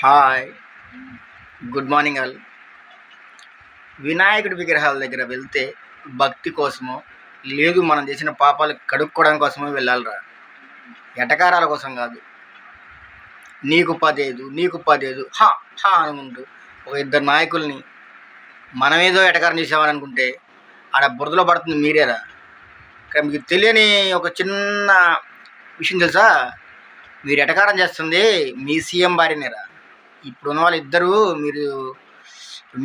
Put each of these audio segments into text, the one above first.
Hi. Good morning all. వినాయకుడి విగ్రహాల దగ్గర వెళ్తే భక్తి కోసమో, లేదు మనం చేసిన పాపాలు కడుక్కోవడం కోసమో వెళ్ళాలిరా. ఎటకారాల కోసం కాదు. నీకు 15, నీకు 15 హా హా అనుకుంటూ ఒక ఇద్దరు నాయకుల్ని మనమేదో ఎటకారం చేసామని అనుకుంటే ఆడ బురదలో పడుతుంది మీరేరా. ఇక్కడ మీకు తెలియని ఒక చిన్న విషయం తెలుసా? మీరు ఎటకారం చేస్తుంది మీ సీఎం భార్యనేరా. ఇప్పుడున్న వాళ్ళు ఇద్దరు మీరు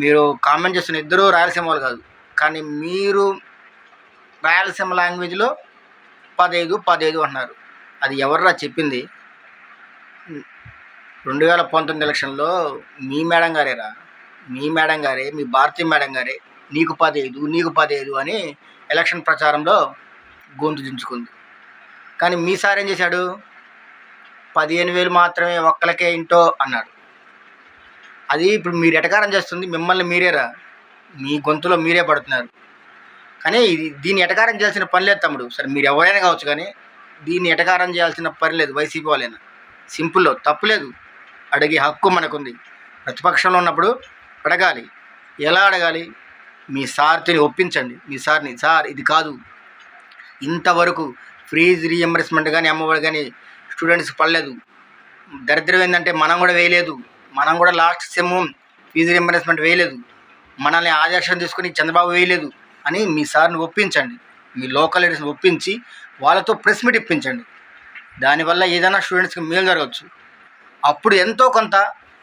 మీరు కామెంట్ చేస్తున్న ఇద్దరు రాయలసీమ వాళ్ళు కాదు. కానీ మీరు రాయలసీమ లాంగ్వేజ్లో 15 15 అంటున్నారు. అది ఎవర్రా చెప్పింది? 2019 ఎలక్షన్లో మీ మేడం గారేరా. మీ మేడం గారే, మీ భారతీయ మేడం గారే నీకు 15 నీకు 15 అని ఎలక్షన్ ప్రచారంలో గొంతు దించుకుంది. కానీ మీ సార్ ఏం చేశాడు? 15,000 మాత్రమే ఒక్కలకే ఇంటో అన్నాడు. అది ఇప్పుడు మీరు ఎటకారం చేస్తుంది మిమ్మల్ని మీరేరా. మీ గొంతులో మీరే పడుతున్నారు. కానీ దీన్ని ఎటకారం చేయాల్సిన పని లేదు తమ్ముడు. సరే మీరు ఎవరైనా కావచ్చు, కానీ దీన్ని ఎటకారం చేయాల్సిన పని లేదు. వైసీపీ వాళ్ళైనా సింపుల్లో తప్పులేదు. అడిగే హక్కు మనకుంది. ప్రతిపక్షంలో ఉన్నప్పుడు అడగాలి. ఎలా అడగాలి? మీ సార్ని ఒప్పించండి. మీ సార్ని, సార్ ఇది కాదు, ఇంతవరకు ఫీజు రీఎంబర్స్మెంట్ కానీ అమ్మఒడి కానీ స్టూడెంట్స్ పడలేదు. దరిద్రం ఏంటంటే మనం కూడా వేయలేదు. మనం కూడా లాస్ట్ సెమ్ ఫీజు రీఎంబర్స్మెంట్ వేయలేదు. మనల్ని ఆదర్శం తీసుకుని చంద్రబాబు వేయలేదు అని మీ సార్ని ఒప్పించండి. మీ లోకల్ లీడర్స్ని ఒప్పించి వాళ్ళతో ప్రెస్ మీట్ ఇప్పించండి. దానివల్ల ఏదైనా స్టూడెంట్స్కి మేలు జరగవచ్చు. అప్పుడు ఎంతో కొంత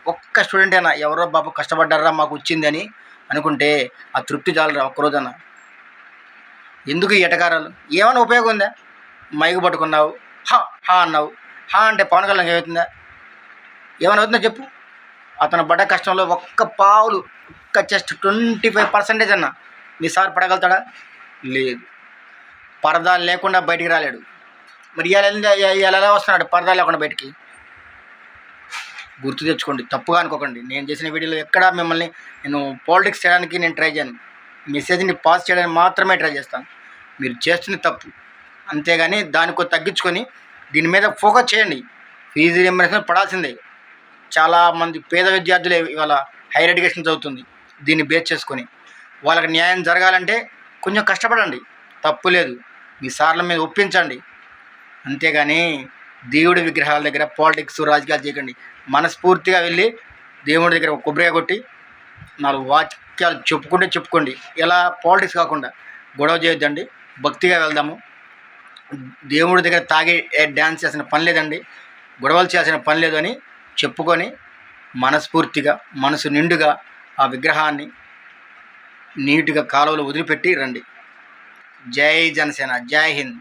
ఒక్క స్టూడెంట్ అయినా ఎవరో బాబు కష్టపడ్డారా మాకు వచ్చింది అని అనుకుంటే ఆ తృప్తి చాలరా ఒక్కరోజన్నా. ఎందుకు ఈ ఎటకారాలు? ఏమైనా ఉపయోగం ఉందా? మైకు పట్టుకున్నావు, హా హా అన్నావు. హా అంటే పవన్ కళ్యాణ్ ఏమవుతుందా? ఏమైనా అవుతుందా చెప్పు? అతను పడ్డ కష్టంలో ఒక్క జస్ట్ 25% అన్నా మీ సార్ పడగలుగుతాడా? లేదు. పరదాలు లేకుండా బయటికి రాలేడు. మరి ఎలా వస్తున్నాడు పరదాలు లేకుండా బయటికి? గుర్తు తెచ్చుకోండి, తప్పుగా అనుకోకండి. నేను చేసిన వీడియోలో ఎక్కడా మిమ్మల్ని నేను పాలిటిక్స్ చేయడానికి నేను ట్రై చేయను. మెసేజ్ని పాస్ చేయడానికి మాత్రమే ట్రై చేస్తాను. మీరు చేస్తుంది తప్పు, అంతేగాని దానికి తగ్గించుకొని దీని మీద ఫోకస్ చేయండి. ఫీజు రీయింబర్స్మెంట్ పడాల్సిందే. చాలామంది పేద విద్యార్థులే ఇవాళ హైయర్ ఎడ్యుకేషన్ చదువుతుంది. దీన్ని బేస్ చేసుకొని వాళ్ళకి న్యాయం జరగాలంటే కొంచెం కష్టపడండి, తప్పు లేదు. మీ సార్ల మీద ఒప్పించండి. అంతేగాని దేవుడి విగ్రహాల దగ్గర పాలిటిక్స్ రాజకీయాలు చేయకండి. మనస్ఫూర్తిగా వెళ్ళి దేవుడి దగ్గర ఒక కొబ్బరిగా కొట్టి 4 వాక్యాలు చెప్పుకోండి. ఎలా పాలిటిక్స్ కాకుండా గొడవ చేయొద్దండి. భక్తిగా వెళ్దాము. దేవుడి దగ్గర తాగి డ్యాన్స్ చేసిన పని లేదండి, గొడవలు చేయాల్సిన పని లేదు అని చెప్పుకొని మనస్ఫూర్తిగా మనసు నిండుగా ఆ విగ్రహాన్ని నీట్గా కాలువలో వదిలిపెట్టి రండి. జై జనసేన, జై హింద్.